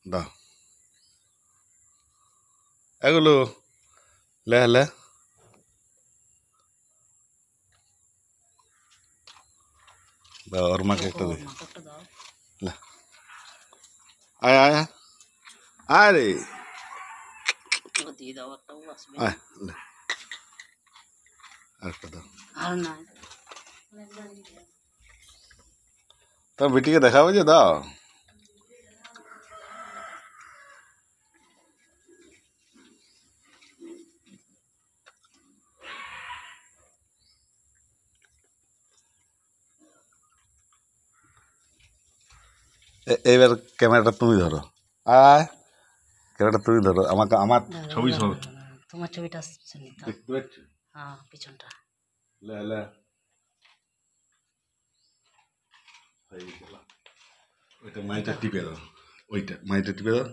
দাও এগুলো লে লে দাও ওর মাকে একটা দে লে আয় আয় আয় রে আয় লে আরেকটা দাও তোর বেটিকে দেখাবো যে দাও এইবার ক্যামেরাটা তুমি ধরো আয় ক্যামেরাটা তুমি ধরো আমাকে আমার ছবি সব তোমার ছবিটা দেখতে পাচ্ছ হ্যাঁ পিছনটা লে লে হয়ে গেল ওইটা মাইটা টিপে দাও ওইটা মাইটা টিপে দাও